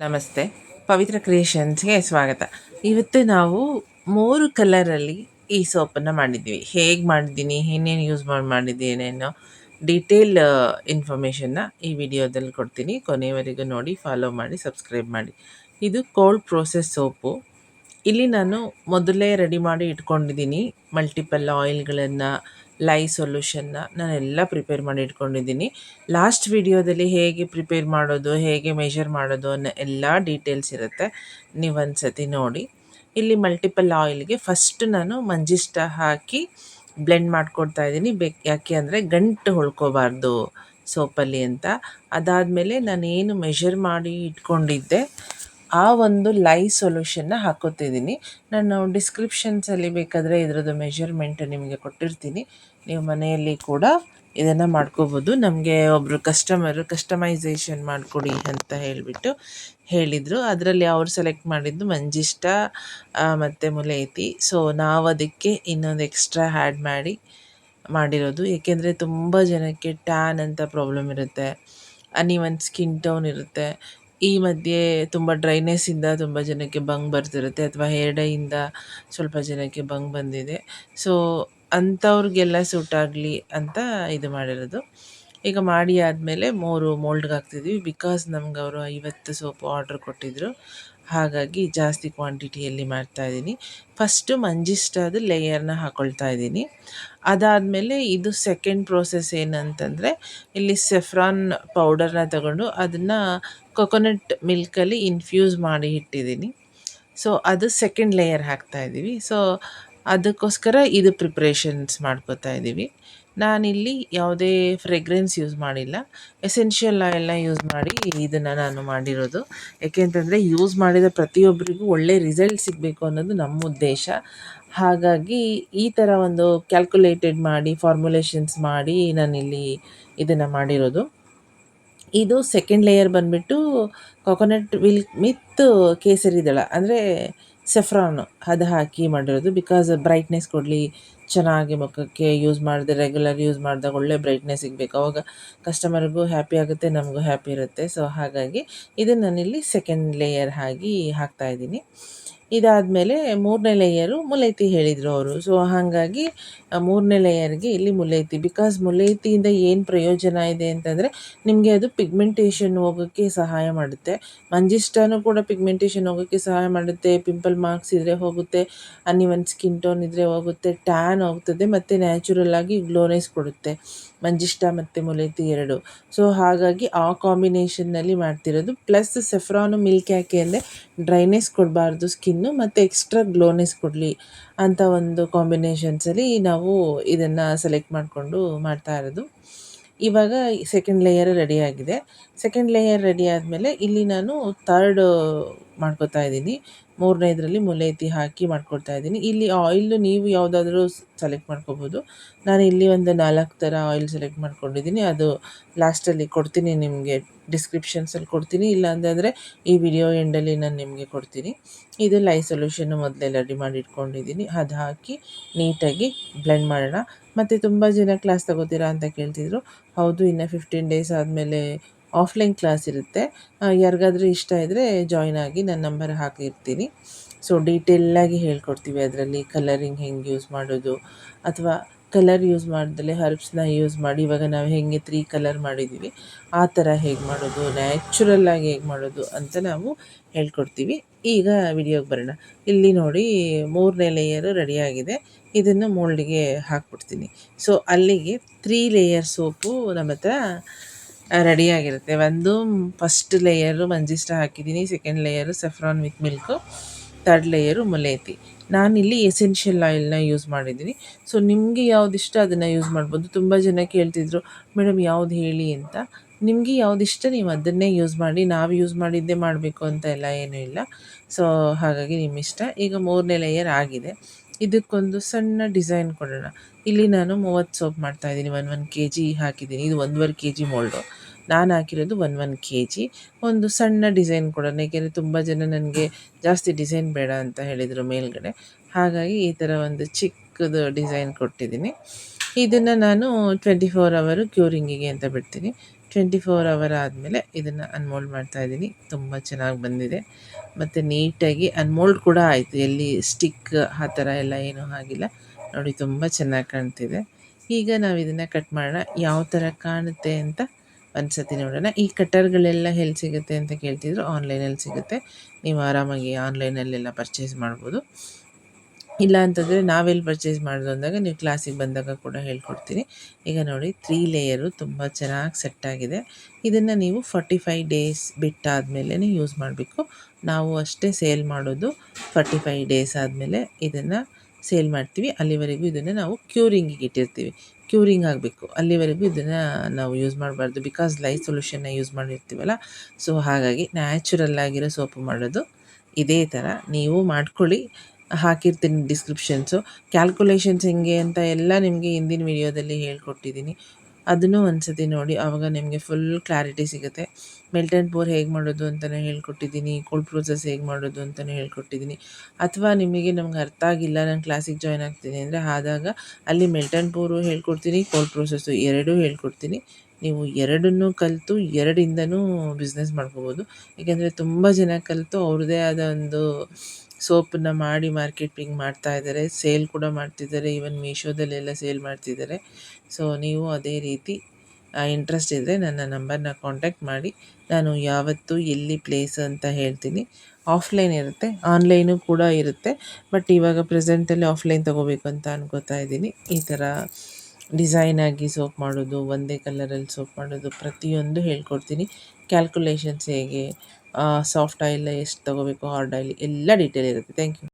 ನಮಸ್ತೆ, ಪವಿತ್ರ ಕ್ರಿಯೇಷನ್ಸ್‌ಗೆ ಸ್ವಾಗತ. ಇವತ್ತು ನಾವು 3 ಕಲರಲ್ಲಿ ಈ ಸೋಪನ್ನು ಮಾಡಿದ್ವಿ. ಹೇಗೆ ಮಾಡಿದ್ದೀನಿ, ಏನೇನು ಯೂಸ್ ಮಾಡಿದ್ದೀನಿ ಅನ್ನೋ ಡೀಟೇಲ್ ಇನ್ಫಾರ್ಮೇಷನ್ನ ಈ ವಿಡಿಯೋದಲ್ಲಿ ಕೊಡ್ತೀನಿ. ಕೊನೆಯವರೆಗೂ ನೋಡಿ, ಫಾಲೋ ಮಾಡಿ, ಸಬ್ಸ್ಕ್ರೈಬ್ ಮಾಡಿ. ಇದು ಕೋಲ್ಡ್ ಪ್ರೋಸೆಸ್ ಸೋಪು. ಇಲ್ಲಿ ನಾನು ಮೊದಲೇ ರೆಡಿ ಮಾಡಿ ಇಟ್ಕೊಂಡಿದ್ದೀನಿ. ಮಲ್ಟಿಪಲ್ ಆಯಿಲ್ಗಳನ್ನು, ಲೈ ಸೊಲ್ಯೂಷನ್ನ ನಾನೆಲ್ಲ ಪ್ರಿಪೇರ್ ಮಾಡಿ ಇಟ್ಕೊಂಡಿದ್ದೀನಿ. ಲಾಸ್ಟ್ ವಿಡಿಯೋದಲ್ಲಿ ಹೇಗೆ ಪ್ರಿಪೇರ್ ಮಾಡೋದು, ಹೇಗೆ ಮೆಷರ್ ಮಾಡೋದು ಅನ್ನೋ ಎಲ್ಲ ಡೀಟೇಲ್ಸ್ ಇರುತ್ತೆ. ನೀವು ಒಂದು ಸತಿ ನೋಡಿ. ಇಲ್ಲಿ ಮಲ್ಟಿಪಲ್ ಆಯಿಲ್ಗೆ ಫಸ್ಟ್ ನಾನು ಮಂಜಿಷ್ಟ ಹಾಕಿ ಬ್ಲೆಂಡ್ ಮಾಡ್ಕೊಡ್ತಾ ಇದ್ದೀನಿ. ಯಾಕೆ ಅಂದರೆ ಗಂಟು ಹೊಳ್ಕೋಬಾರ್ದು ಸೋಪಲ್ಲಿ ಅಂತ. ಅದಾದಮೇಲೆ ನಾನೇನು ಮೆಷರ್ ಮಾಡಿ ಇಟ್ಕೊಂಡಿದ್ದೆ ಆ ಒಂದು ಲೈ ಸೊಲ್ಯೂಷನ್ನ ಹಾಕೋತಿದ್ದೀನಿ. ನಾನು ಡಿಸ್ಕ್ರಿಪ್ಷನ್ಸಲ್ಲಿ ಬೇಕಾದರೆ ಇದರದ್ದು ಮೆಷರ್ಮೆಂಟ್ ನಿಮಗೆ ಕೊಟ್ಟಿರ್ತೀನಿ. ನೀವು ಮನೆಯಲ್ಲಿ ಕೂಡ ಇದನ್ನು ಮಾಡ್ಕೋಬೋದು. ನಮಗೆ ಒಬ್ಬರು ಕಸ್ಟಮರು ಕಸ್ಟಮೈಸೇಷನ್ ಮಾಡಿಕೊಡಿ ಅಂತ ಹೇಳಿದರು. ಅದರಲ್ಲಿ ಅವ್ರು ಸೆಲೆಕ್ಟ್ ಮಾಡಿದ್ದು ಮಂಜಿಷ್ಟ ಮತ್ತು ಮುಲೇತಿ. ಸೊ ನಾವು ಅದಕ್ಕೆ ಇನ್ನೊಂದು ಎಕ್ಸ್ಟ್ರಾ ಆ್ಯಡ್ ಮಾಡಿರೋದು. ಏಕೆಂದರೆ ತುಂಬ ಜನಕ್ಕೆ ಟ್ಯಾನ್ ಅಂತ ಪ್ರಾಬ್ಲಮ್ ಇರುತ್ತೆ, ಅನ್ಈವನ್ ಸ್ಕಿನ್ ಟೋನ್ ಇರುತ್ತೆ. ಈ ಮಧ್ಯೆ ತುಂಬ ಡ್ರೈನೆಸ್ಸಿಂದ ತುಂಬ ಜನಕ್ಕೆ ಬಂಗ್ ಬರ್ತಿರುತ್ತೆ, ಅಥವಾ ಹೇರ್ ಡೈಯಿಂದ ಸ್ವಲ್ಪ ಜನಕ್ಕೆ ಬಂಗ್ ಬಂದಿದೆ. ಸೊ ಅಂಥವ್ರಿಗೆಲ್ಲ ಸೂಟ್ ಆಗಲಿ ಅಂತ ಇದು ಮಾಡಿರೋದು. ಈಗ ಮಾಡಿ ಆದಮೇಲೆ 3 ಮೋಲ್ಡ್ಗೆ ಹಾಕ್ತಿದ್ವಿ. ಬಿಕಾಸ್ ನಮ್ಗೆ ಅವರು 50 ಸೋಪು ಆರ್ಡ್ರ್ ಕೊಟ್ಟಿದ್ದರು, ಹಾಗಾಗಿ ಜಾಸ್ತಿ ಕ್ವಾಂಟಿಟಿಯಲ್ಲಿ ಮಾಡ್ತಾಯಿದ್ದೀನಿ. ಫಸ್ಟು ಮಂಜಿಷ್ಟಾದ ಲೇಯರ್ನ ಹಾಕ್ಕೊಳ್ತಾ ಇದ್ದೀನಿ. ಅದಾದಮೇಲೆ ಇದು ಸೆಕೆಂಡ್ ಪ್ರೋಸೆಸ್ ಏನಂತಂದರೆ, ಇಲ್ಲಿ ಸೆಫ್ರಾನ್ ಪೌಡರ್ನ ತಗೊಂಡು ಅದನ್ನು ಕೊಕೊನಟ್ ಮಿಲ್ಕಲ್ಲಿ ಇನ್ಫ್ಯೂಸ್ ಮಾಡಿ ಇಟ್ಟಿದ್ದೀನಿ. ಸೊ ಅದು ಸೆಕೆಂಡ್ ಲೇಯರ್ ಹಾಕ್ತಾಯಿದ್ದೀವಿ. ಸೊ ಅದಕ್ಕೋಸ್ಕರ ಇದು ಪ್ರಿಪ್ರೇಷನ್ಸ್ ಮಾಡ್ಕೋತಾ ಇದ್ದೀವಿ. ನಾನಿಲ್ಲಿ ಯಾವುದೇ ಫ್ರೆಗ್ರೆನ್ಸ್ ಯೂಸ್ ಮಾಡಿಲ್ಲ, ಎಸೆನ್ಷಿಯಲ್ ಆಯಿಲ್ನ ಯೂಸ್ ಮಾಡಿ ಇದನ್ನು ನಾನು ಮಾಡಿರೋದು. ಏಕೆಂತಂದರೆ ಯೂಸ್ ಮಾಡಿದ ಪ್ರತಿಯೊಬ್ಬರಿಗೂ ಒಳ್ಳೆ ರಿಸಲ್ಟ್ ಸಿಗಬೇಕು ಅನ್ನೋದು ನಮ್ಮ ಉದ್ದೇಶ. ಹಾಗಾಗಿ ಈ ಥರ ಒಂದು ಕ್ಯಾಲ್ಕುಲೇಟೆಡ್ ಮಾಡಿ, ಫಾರ್ಮುಲೇಷನ್ಸ್ ಮಾಡಿ ನಾನಿಲ್ಲಿ ಇದನ್ನು ಮಾಡಿರೋದು. ಇದು ಸೆಕೆಂಡ್ ಲೇಯರ್ ಬಂದುಬಿಟ್ಟು ಕೊಕೊನಟ್ ವಿತ್ ಕೇಸರಿ ದಳ, ಅಂದರೆ ಸೆಫ್ರಾನು ಅದು ಹಾಕಿ ಮಾಡಿರೋದು. ಬಿಕಾಸ್ ಬ್ರೈಟ್ನೆಸ್ ಕೊಡಲಿ, ಚೆನ್ನಾಗಿ ಮುಖಕ್ಕೆ ಯೂಸ್ ಮಾಡಿದೆ, ರೆಗ್ಯುಲರ್ ಯೂಸ್ ಮಾಡಿದಾಗ ಒಳ್ಳೆ ಬ್ರೈಟ್ನೆಸ್ ಸಿಗಬೇಕು. ಅವಾಗ ಕಸ್ಟಮರ್ಗೂ ಹ್ಯಾಪಿ ಆಗುತ್ತೆ, ನಮಗೂ ಹ್ಯಾಪಿ ಇರುತ್ತೆ. ಸೊ ಹಾಗಾಗಿ ಇದನ್ನು ನಾನಿಲ್ಲಿ ಸೆಕೆಂಡ್ ಲೇಯರ್ ಆಗಿ ಹಾಕ್ತಾಯಿದ್ದೀನಿ. ಇದಾದಮೇಲೆ 3ನೇ ಲೇಯರು ಮುಲೇತಿ ಹೇಳಿದರು ಅವರು. ಸೊ ಹಾಗಾಗಿ 3ನೇ ಲೇಯರ್ಗೆ ಇಲ್ಲಿ ಮುಲೇತಿ. ಬಿಕಾಸ್ ಮುಲೇತಿಯಿಂದ ಏನು ಪ್ರಯೋಜನ ಇದೆ ಅಂತಂದರೆ, ನಿಮಗೆ ಅದು ಪಿಗ್ಮೆಂಟೇಷನ್ ಹೋಗೋಕ್ಕೆ ಸಹಾಯ ಮಾಡುತ್ತೆ. ಮಂಜಿಷ್ಟಾನು ಕೂಡ ಪಿಗ್ಮೆಂಟೇಷನ್ ಹೋಗೋಕ್ಕೆ ಸಹಾಯ ಮಾಡುತ್ತೆ. ಪಿಂಪಲ್ ಮಾರ್ಕ್ಸ್ ಇದ್ದರೆ ಹೋಗುತ್ತೆ, ಅನ್ಈವನ್ ಸ್ಕಿನ್ ಟೋನ್ ಇದ್ದರೆ ಹೋಗುತ್ತೆ, ಟ್ಯಾನ್ ಹೋಗ್ತದೆ, ಮತ್ತು ನ್ಯಾಚುರಲ್ ಆಗಿ ಗ್ಲೋನೆಸ್ ಕೊಡುತ್ತೆ ಮಂಜಿಷ್ಟ ಮತ್ತು ಮುಲೇತಿ ಎರಡು. ಸೊ ಹಾಗಾಗಿ ಆ ಕಾಂಬಿನೇಷನ್ನಲ್ಲಿ ಮಾಡ್ತಿರೋದು. ಪ್ಲಸ್ ಸೆಫ್ರಾನು ಮಿಲ್ಕ್ ಯಾಕೆ ಅಂದರೆ ಡ್ರೈನೆಸ್ ಕೊಡಬಾರ್ದು ಸ್ಕಿನ್ನು, ಮತ್ತು ಎಕ್ಸ್ಟ್ರಾ ಗ್ಲೋನೆಸ್ ಕೊಡಲಿ ಅಂತ ಒಂದು ಕಾಂಬಿನೇಷನ್ಸಲ್ಲಿ ನಾವು ಇದನ್ನು ಸೆಲೆಕ್ಟ್ ಮಾಡಿಕೊಂಡು ಮಾಡ್ತಾ ಇರೋದು. ಇವಾಗ ಸೆಕೆಂಡ್ ಲೇಯರ್ ರೆಡಿಯಾಗಿದೆ. ಸೆಕೆಂಡ್ ಲೇಯರ್ ರೆಡಿ ಆದಮೇಲೆ ಇಲ್ಲಿ ನಾನು ಥರ್ಡ್ ಮಾಡ್ಕೊತಾ ಇದ್ದೀನಿ. 3ನೇದರಲ್ಲಿ ಮುಲೇತಿ ಹಾಕಿ ಮಾಡ್ಕೊಳ್ತಾ ಇದ್ದೀನಿ. ಇಲ್ಲಿ ಆಯಿಲ್ ನೀವು ಯಾವುದಾದ್ರೂ ಸೆಲೆಕ್ಟ್ ಮಾಡ್ಕೋಬೋದು. ನಾನು ಇಲ್ಲಿ ಒಂದು 4 ಥರ ಆಯಿಲ್ ಸೆಲೆಕ್ಟ್ ಮಾಡ್ಕೊಂಡಿದ್ದೀನಿ. ಅದು ಲಾಸ್ಟಲ್ಲಿ ಕೊಡ್ತೀನಿ, ನಿಮಗೆ ಡಿಸ್ಕ್ರಿಪ್ಷನ್ಸಲ್ಲಿ ಕೊಡ್ತೀನಿ. ಇಲ್ಲ ಅಂತಂದರೆ ಈ ವಿಡಿಯೋ ಎಂಡಲ್ಲಿ ನಾನು ನಿಮಗೆ ಕೊಡ್ತೀನಿ. ಇದು ಲೈ ಸೊಲ್ಯೂಷನ್ನು ಮೊದಲೇ ರೆಡಿ ಮಾಡಿ ಇಟ್ಕೊಂಡಿದ್ದೀನಿ. ಅದು ಹಾಕಿ ನೀಟಾಗಿ ಬ್ಲೆಂಡ್ ಮಾಡೋಣ. ಮತ್ತು ತುಂಬ ಜನ ಕ್ಲಾಸ್ ತಗೋತೀರಾ ಅಂತ ಕೇಳ್ತಿದ್ರು. ಹೌದು, ಇನ್ನು 15 ಡೇಸ್ ಆದಮೇಲೆ ಆಫ್ಲೈನ್ ಕ್ಲಾಸ್ ಇರುತ್ತೆ. ಯಾರಿಗಾದ್ರೂ ಇಷ್ಟ ಇದ್ದರೆ ಜಾಯ್ನ್ ಆಗಿ, ನನ್ನ ನಂಬರ್ ಹಾಕಿರ್ತೀನಿ. ಸೊ ಡೀಟೇಲಾಗಿ ಹೇಳ್ಕೊಡ್ತೀವಿ. ಅದರಲ್ಲಿ ಕಲರಿಂಗ್ ಹೆಂಗೆ ಯೂಸ್ ಮಾಡೋದು, ಅಥವಾ ಕಲರ್ ಯೂಸ್ ಮಾಡ್ದಲೇ ಹರ್ಬ್ಸ್ನ ಯೂಸ್ ಮಾಡಿ, ಇವಾಗ ನಾವು ಹೆಂಗೆ 3 ಕಲರ್ ಮಾಡಿದ್ದೀವಿ ಆ ಥರ ಹೇಗೆ ಮಾಡೋದು, ನ್ಯಾಚುರಲ್ಲಾಗಿ ಹೇಗೆ ಮಾಡೋದು ಅಂತ ನಾವು ಹೇಳ್ಕೊಡ್ತೀವಿ. ಈಗ ವಿಡಿಯೋಗೆ ಬರೋಣ. ಇಲ್ಲಿ ನೋಡಿ, 3ನೇ ಲೇಯರು ರೆಡಿಯಾಗಿದೆ. ಇದನ್ನು ಮೋಲ್ಡಿಗೆ ಹಾಕ್ಬಿಡ್ತೀನಿ. ಸೊ ಅಲ್ಲಿಗೆ 3 ಲೇಯರ್ ಸೋಪು ನಮ್ಮ ಹತ್ರ ರೆಡಿಯಾಗಿರುತ್ತೆ. ಒಂದು ಫಸ್ಟ್ ಲೇಯರು ಮಂಜಿಷ್ಟ ಹಾಕಿದ್ದೀನಿ, second layer saffron with milk, third layer mulethi. ನಾನಿಲ್ಲಿ ಎಸೆನ್ಷಿಯಲ್ ಆಯಿಲ್ನ ಯೂಸ್ ಮಾಡಿದ್ದೀನಿ. ಸೊ ನಿಮಗೆ ಯಾವ್ದು ಇಷ್ಟ ಅದನ್ನು ಯೂಸ್ ಮಾಡ್ಬೋದು. ತುಂಬ ಜನ ಕೇಳ್ತಿದ್ರು, ಮೇಡಮ್ ಯಾವ್ದು ಹೇಳಿ ಅಂತ. ನಿಮಗೆ ಯಾವ್ದು ಇಷ್ಟ ನೀವು ಅದನ್ನೇ ಯೂಸ್ ಮಾಡಿ. ನಾವು ಯೂಸ್ ಮಾಡಿದ್ದೇ ಮಾಡಬೇಕು ಅಂತ ಎಲ್ಲ ಏನೂ ಇಲ್ಲ. ಸೊ ಹಾಗಾಗಿ ನಿಮ್ಮ ಇಷ್ಟ. ಈಗ 3ನೇ ಲೇಯರ್ ಆಗಿದೆ. ಇದಕ್ಕೊಂದು ಸಣ್ಣ ಡಿಸೈನ್ ಕೊಡೋಣ. ಇಲ್ಲಿ ನಾನು 30 ಸೋಪ್ ಮಾಡ್ತಾಯಿದ್ದೀನಿ. 1 kg ಹಾಕಿದ್ದೀನಿ. ಇದು 1.5 kg ಮೋಲ್ಡು. ನಾನು ಹಾಕಿರೋದು 1 kg. ಒಂದು ಸಣ್ಣ ಡಿಸೈನ್ ಕೊಡೋಣ, ಏಕೆಂದರೆ ತುಂಬ ಜನ ನನಗೆ ಜಾಸ್ತಿ ಡಿಸೈನ್ ಬೇಡ ಅಂತ ಹೇಳಿದರು ಮೇಲ್ಗಡೆ. ಹಾಗಾಗಿ ಈ ಥರ ಒಂದು ಚಿಕ್ಕದು ಡಿಸೈನ್ ಕೊಟ್ಟಿದ್ದೀನಿ. ಇದನ್ನು ನಾನು 24 hour ಕ್ಯೂರಿಂಗಿಗೆ ಅಂತ ಬಿಡ್ತೀನಿ. 24 ಅವರ್ ಆದಮೇಲೆ ಇದನ್ನು ಅನ್ಮೋಲ್ಡ್ ಮಾಡ್ತಾಯಿದ್ದೀನಿ. ತುಂಬ ಚೆನ್ನಾಗಿ ಬಂದಿದೆ ಮತ್ತು ನೀಟಾಗಿ ಅನ್ಮೋಲ್ಡ್ ಕೂಡ ಆಯಿತು. ಎಲ್ಲಿ ಸ್ಟಿಕ್ ಆ ಥರ ಎಲ್ಲ ಏನೂ ಆಗಿಲ್ಲ. ನೋಡಿ ತುಂಬ ಚೆನ್ನಾಗಿ ಕಾಣ್ತಿದೆ. ಈಗ ನಾವು ಇದನ್ನು ಕಟ್ ಮಾಡೋಣ. ಯಾವ ಥರ ಕಾಣುತ್ತೆ ಅಂತ ಒಂದು ಸತಿ ನೋಡೋಣ. ಈ ಕಟ್ಟರ್ಗಳೆಲ್ಲ ಎಲ್ಲಿ ಸಿಗುತ್ತೆ ಅಂತ ಕೇಳ್ತಿದ್ರು. ಆನ್ಲೈನಲ್ಲಿ ಸಿಗುತ್ತೆ. ನೀವು ಆರಾಮಾಗಿ ಆನ್ಲೈನಲ್ಲೆಲ್ಲ ಪರ್ಚೇಸ್ ಮಾಡ್ಬೋದು. ಇಲ್ಲ ಅಂತಂದರೆ ನಾವೆಲ್ಲಿ ಪರ್ಚೇಸ್ ಮಾಡೋದು ಅಂದಾಗ ನೀವು ಕ್ಲಾಸಿಗೆ ಬಂದಾಗ ಕೂಡ ಹೇಳ್ಕೊಡ್ತೀನಿ. ಈಗ ನೋಡಿ 3 ಲೇಯರು ತುಂಬ ಚೆನ್ನಾಗಿ ಸೆಟ್ ಆಗಿದೆ. ಇದನ್ನು ನೀವು 45 ಡೇಸ್ ಬಿಟ್ಟಾದಮೇಲೆ ಯೂಸ್ ಮಾಡಬೇಕು. ನಾವು ಅಷ್ಟೇ ಸೇಲ್ ಮಾಡೋದು 45 ಡೇಸ್ ಆದಮೇಲೆ ಇದನ್ನು ಸೇಲ್ ಮಾಡ್ತೀವಿ. ಅಲ್ಲಿವರೆಗೂ ಇದನ್ನು ನಾವು ಕ್ಯೂರಿಂಗಿಗೆ ಇಟ್ಟಿರ್ತೀವಿ. ಕ್ಯೂರಿಂಗ್ ಆಗಬೇಕು ಅಲ್ಲಿವರೆಗೂ ಇದನ್ನು ನಾವು ಯೂಸ್ ಮಾಡಬಾರ್ದು. ಬಿಕಾಸ್ ಲೈಫ್ ಸೊಲ್ಯೂಷನ್ನ ಯೂಸ್ ಮಾಡಿರ್ತೀವಲ್ಲ, ಸೊ ಹಾಗಾಗಿ ನ್ಯಾಚುರಲ್ ಆಗಿರೋ ಸೋಪು ಮಾಡೋದು ಇದೇ ಥರ. ನೀವು ಮಾಡ್ಕೊಳ್ಳಿ, ಹಾಕಿರ್ತೀನಿ ಡಿಸ್ಕ್ರಿಪ್ಷನ್ಸು. ಕ್ಯಾಲ್ಕುಲೇಷನ್ಸ್ ಹೆಂಗೆ ಅಂತ ಎಲ್ಲ ನಿಮಗೆ ಹಿಂದಿನ ವಿಡಿಯೋದಲ್ಲಿ ಹೇಳ್ಕೊಟ್ಟಿದ್ದೀನಿ. ಅದನ್ನು ಒಂದು ಸತಿ ನೋಡಿ, ಆವಾಗ ನಿಮಗೆ ಫುಲ್ ಕ್ಲಾರಿಟಿ ಸಿಗುತ್ತೆ. ಮೆಲ್ಟ್ ಆ್ಯಂಡ್ ಪೋರ್ ಹೇಗೆ ಮಾಡೋದು ಅಂತಲೇ ಹೇಳ್ಕೊಟ್ಟಿದ್ದೀನಿ. ಕೋಲ್ಡ್ ಪ್ರೋಸೆಸ್ ಹೇಗೆ ಮಾಡೋದು ಅಂತಲೇ ಹೇಳ್ಕೊಟ್ಟಿದ್ದೀನಿ. ಅಥವಾ ನಿಮಗೆ ನಮ್ಗೆ ಅರ್ಥ ಆಗಿಲ್ಲ, ನಾನು ಕ್ಲಾಸಿಗೆ ಜಾಯ್ನ್ ಆಗ್ತೀನಿ ಅಂದರೆ ಆದಾಗ ಅಲ್ಲಿ ಮೆಲ್ಟ್ ಆ್ಯಂಡ್ ಪೋರು ಹೇಳ್ಕೊಡ್ತೀನಿ, ಕೋಲ್ಡ್ ಪ್ರೋಸೆಸ್ಸು ಎರಡೂ ಹೇಳ್ಕೊಡ್ತೀನಿ. ನೀವು ಎರಡನ್ನೂ ಕಲಿತು ಎರಡಿಂದನೂ ಬಿಸ್ನೆಸ್ ಮಾಡ್ಕೋಬೋದು. ಏಕೆಂದರೆ ತುಂಬ ಜನ ಕಲಿತು ಅವ್ರದ್ದೇ ಆದ ಒಂದು ಸೋಪನ್ನು ಮಾಡಿ ಮಾರ್ಕೆಟಿಂಗ್ ಮಾಡ್ತಾ ಇದ್ದಾರೆ. ಸೇಲ್ ಕೂಡ ಮಾಡ್ತಿದ್ದಾರೆ. ಈವನ್ ಮೀಶೋದಲ್ಲೆಲ್ಲ ಸೇಲ್ ಮಾಡ್ತಿದ್ದಾರೆ. ಸೊ ನೀವು ಅದೇ ರೀತಿ ಇಂಟ್ರೆಸ್ಟ್ ಇದ್ದರೆ ನನ್ನ ನಂಬರ್ನ ಕಾಂಟ್ಯಾಕ್ಟ್ ಮಾಡಿ. ನಾನು ಯಾವತ್ತು ಎಲ್ಲಿ ಪ್ಲೇಸ್ ಅಂತ ಹೇಳ್ತೀನಿ. ಆಫ್ಲೈನ್ ಇರುತ್ತೆ, ಆನ್ಲೈನು ಕೂಡ ಇರುತ್ತೆ. ಬಟ್ ಇವಾಗ ಪ್ರೆಸೆಂಟಲ್ಲಿ ಆಫ್ಲೈನ್ ತೊಗೋಬೇಕು ಅಂತ ಅನ್ಕೋತಾ ಇದ್ದೀನಿ. ಈ ಥರ ಡಿಸೈನಾಗಿ ಸೋಪ್ ಮಾಡೋದು, ಒಂದೇ ಕಲರಲ್ಲಿ ಸೋಪ್ ಮಾಡೋದು ಪ್ರತಿಯೊಂದು ಹೇಳ್ಕೊಡ್ತೀನಿ. ಕ್ಯಾಲ್ಕುಲೇಷನ್ಸ್ ಹೇಗೆ, ಸಾಫ್ಟ್ ಆಯಿಲ್ ಎಷ್ಟು ತೊಗೋಬೇಕು, ಹಾರ್ಡ್ ಆಯಿಲ್ ಎಲ್ಲ ಡೀಟೇಲ್ ಇರುತ್ತೆ. Thank you.